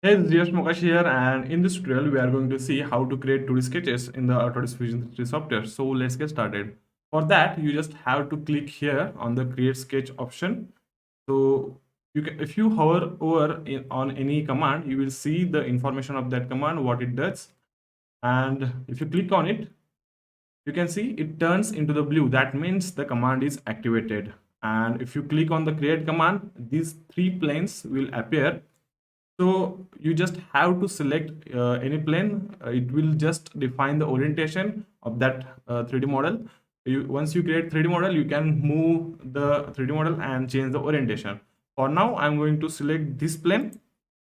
Hey, this is Yash Mokash here, and in this tutorial, we are going to see how to create 2D sketches in the Autodesk Fusion 3D software. So let's get started. For that, you just have to click here on the Create Sketch option. So you can, if you hover over on any command, you will see the information of that command, what it does. And if you click on it, you can see it turns into the blue. That means the command is activated. And if you click on the Create command, these three planes will appear. So you just have to select any plane. It will just define the orientation of that 3D model. Once you create 3D model, you can move the 3D model and change the orientation. For now, I'm going to select this plane.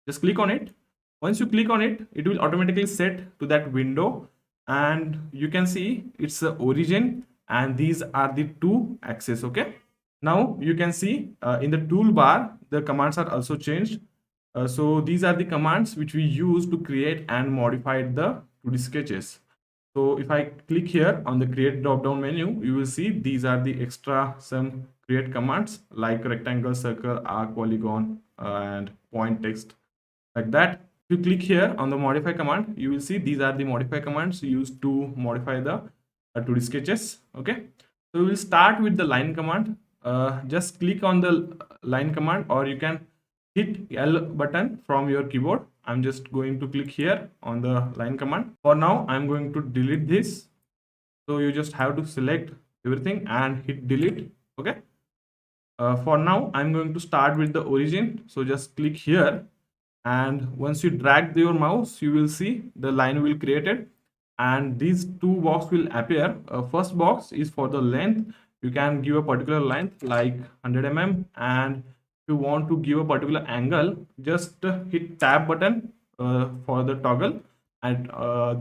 Just click on it. Once you click on it, it will automatically set to that window, and you can see it's the origin, and these are the two axes. Okay. Now you can see in the toolbar the commands are also changed. So these are the commands which we use to create and modify the 2D sketches. So if I click here on the create drop down menu, you will see these are the extra some create commands like rectangle, circle, arc, polygon, and point text, like that. If you click here on the modify command, you will see these are the modify commands used to modify the 2D sketches. Okay, so we will start with the line command. Just click on the line command, or you can hit L button from your keyboard. I'm just going to click here on the line command. For now, I'm going to delete this. So you just have to select everything and hit delete. Okay. For now, I'm going to start with the origin. So just click here, and once you drag your mouse, you will see the line will created, and these two boxes will appear. First box is for the length. You can give a particular length like 100 mm, and if you want to give a particular angle, just hit tab button for the toggle, and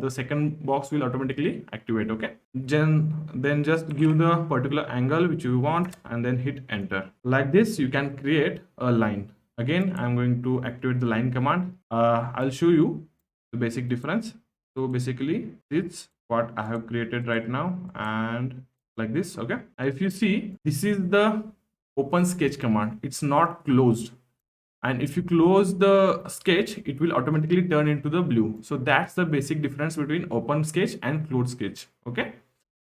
the second box will automatically activate. Okay, then just give the particular angle which you want and then hit enter. Like this you can create a line. Again, I'm going to activate the line command. I'll show you the basic difference. So basically it's what I have created right now, and like this. Okay, if you see, this is the open sketch command. It's not closed, and if you close the sketch, it will automatically turn into the blue. So that's the basic difference between open sketch and closed sketch. Okay,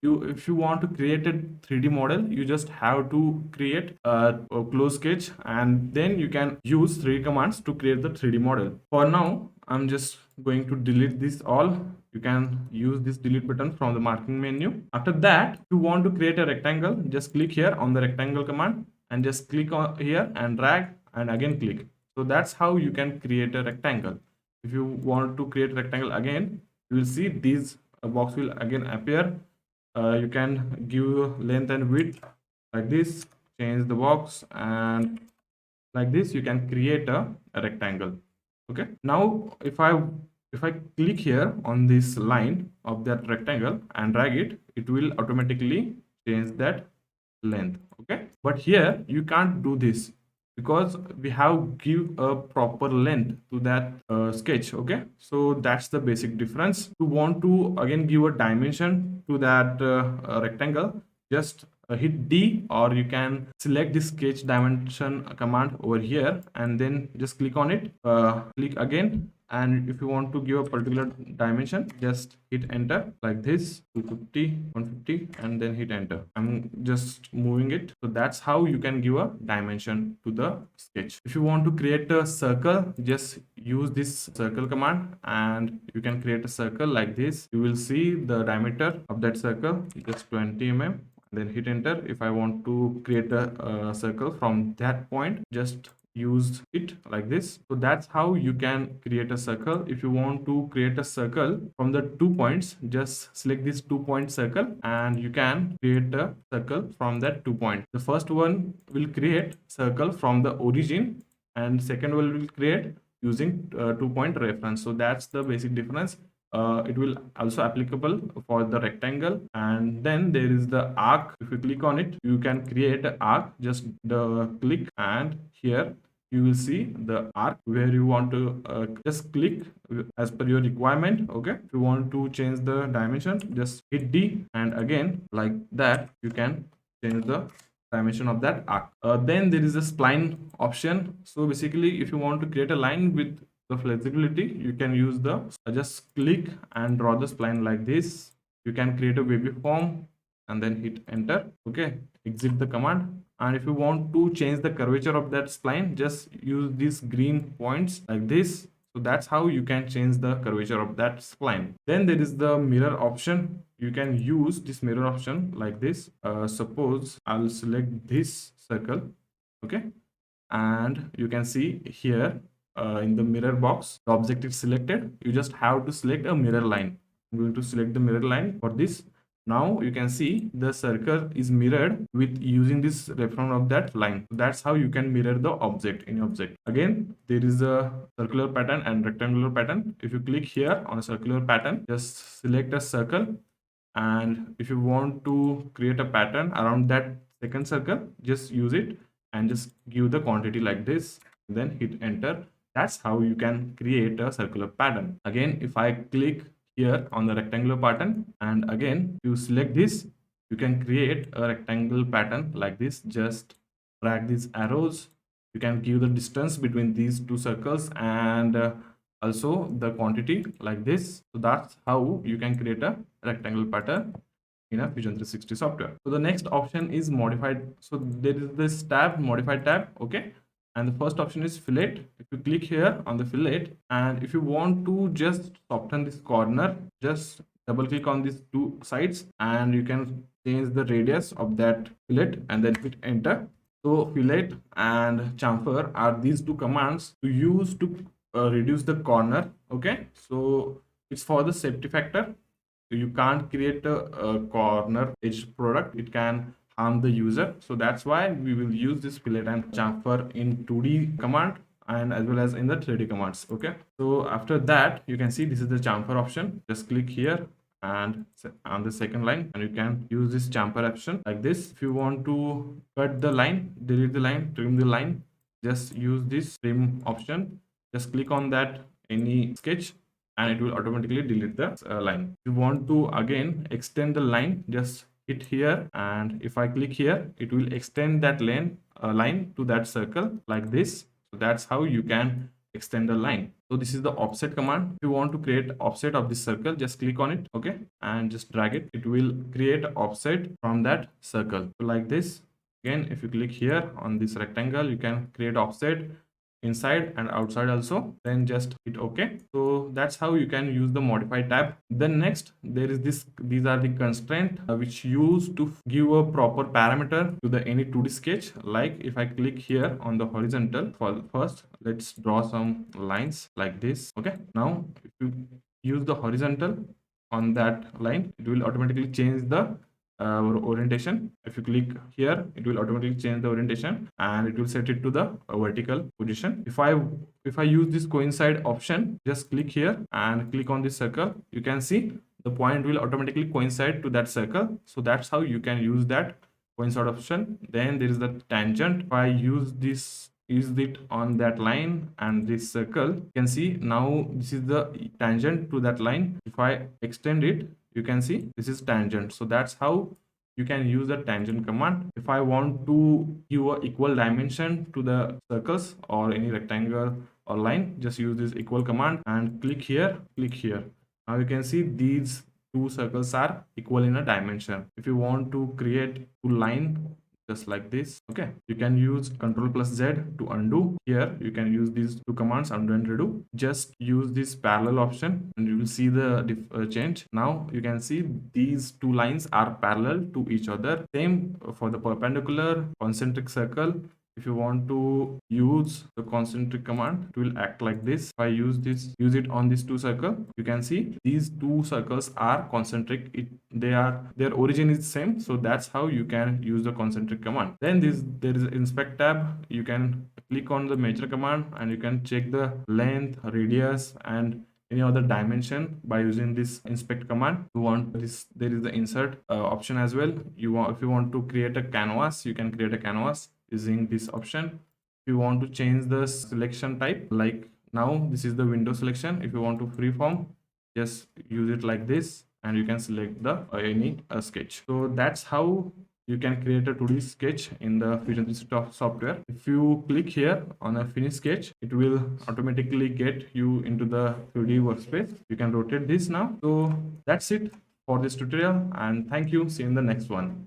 if you want to create a 3D model, you just have to create a close sketch, and then you can use 3 commands to create the 3D model. For now, I'm just going to delete this all. You can use this delete button from the marking menu. After that, if you want to create a rectangle, just click here on the rectangle command and just click on here and drag and again click. So that's how you can create a rectangle. If you want to create a rectangle again, you will see these box will again appear. You can give length and width like this, change the box, and like this you can create a rectangle. Okay, now if I click here on this line of that rectangle and drag it, it will automatically change that length. Okay, but here you can't do this because we have give a proper length to that sketch. Okay, so that's the basic difference. You want to again give a dimension to that rectangle, just hit D, or you can select the sketch dimension command over here and then just click on it. Click again, and if you want to give a particular dimension, just hit enter like this, 250, 150, and then hit enter. I'm just moving it. So that's how you can give a dimension to the sketch. If you want to create a circle, just use this circle command, and you can create a circle like this. You will see the diameter of that circle, just 20 mm, then hit enter. If I want to create a circle from that point, just use it like this. So that's how you can create a circle. If you want to create a circle from the 2 points, just select this 2-point circle, and you can create a circle from that 2 point. The first one will create circle from the origin, and second one will create using 2-point reference. So that's the basic difference. It will also applicable for the rectangle. And then there is the arc. If you click on it, you can create an arc. Just the click, and here you will see the arc where you want to just click as per your requirement. Okay, if you want to change the dimension, just hit D, and again like that you can change the dimension of that arc. Then there is a spline option. So basically, if you want to create a line with the flexibility, you can use the just click and draw the spline like this. You can create a wavy form and then hit enter. Okay, exit the command. And if you want to change the curvature of that spline, just use these green points like this. So that's how you can change the curvature of that spline. Then there is the mirror option. You can use this mirror option like this. Suppose I'll select this circle. Okay, and you can see here in the mirror box, the object is selected. You just have to select a mirror line. I'm going to select the mirror line for this. Now you can see the circle is mirrored with using this reference of that line. That's how you can mirror the object in object. Again, there is a circular pattern and rectangular pattern. If you click here on a circular pattern, just select a circle, and if you want to create a pattern around that second circle, just use it and just give the quantity like this, then hit enter. That's how you can create a circular pattern. Again, if I click here on the rectangular pattern and again you select this, you can create a rectangle pattern like this. Just drag these arrows. You can give the distance between these two circles and also the quantity like this. So that's how you can create a rectangle pattern in a Fusion 360 software. So the next option is modified. So there is this tab, modified tab. Okay, and the first option is fillet. If you click here on the fillet, and if you want to just soften this corner, just double click on these two sides and you can change the radius of that fillet and then hit enter. So fillet and chamfer are these two commands to use to reduce the corner. Okay, so it's for the safety factor. You can't create a corner edge product, it can harm the user. So that's why we will use this fillet and chamfer in 2D command and as well as in the 3D commands. Okay, so after that you can see this is the chamfer option. Just click here and on the second line and you can use this chamfer option like this. If you want to cut the line, delete the line, trim the line, just use this trim option. Just click on that any sketch and it will automatically delete the line. If you want to again extend the line, just hit here, and if I click here, it will extend that line to that circle like this. So that's how you can extend the line. So this is the offset command. If you want to create offset of this circle, just click on it. Okay, and just drag it. It will create offset from that circle. So like this. Again, if you click here on this rectangle, you can create offset inside and outside also, then just hit OK. So that's how you can use the modify tab. Then next there is these are the constraint which used to give a proper parameter to the any 2D sketch. Like if I click here on the horizontal, first let's draw some lines like this. Okay, now if you use the horizontal on that line, it will automatically change the orientation. If you click here, it will automatically change the orientation and it will set it to the vertical position. If I use this coincide option, just click here and click on this circle, you can see the point will automatically coincide to that circle. So that's how you can use that coincide option. Then there is the tangent. If I use it on that line and this circle, you can see now this is the tangent to that line. If I extend it, you can see this is tangent. So that's how you can use the tangent command. If I want to give a equal dimension to the circles or any rectangle or line, just use this equal command and click here, click here. Now you can see these two circles are equal in a dimension. If you want to create two line just like this, okay, you can use Ctrl+Z to undo. Here you can use these two commands, undo and redo. Just use this parallel option and you will see the change. Now you can see these two lines are parallel to each other. Same for the perpendicular concentric circle. If you want to use the concentric command, it will act like this. If I use it on these two circles, you can see these two circles are concentric. Their origin is same. So that's how you can use the concentric command. Then there is inspect tab. You can click on the measure command and you can check the length, radius, and any other dimension by using this inspect command. You want this, there is the insert option as well. If you want to create a canvas, you can create a canvas using this option. If you want to change the selection type, like now this is the window selection. If you want to freeform, just use it like this and you can select the any sketch. So that's how you can create a 2D sketch in the Fusion 360 software. If you click here on a finish sketch, it will automatically get you into the 3D workspace. You can rotate this now. So that's it for this tutorial, and thank you. See you in the next one.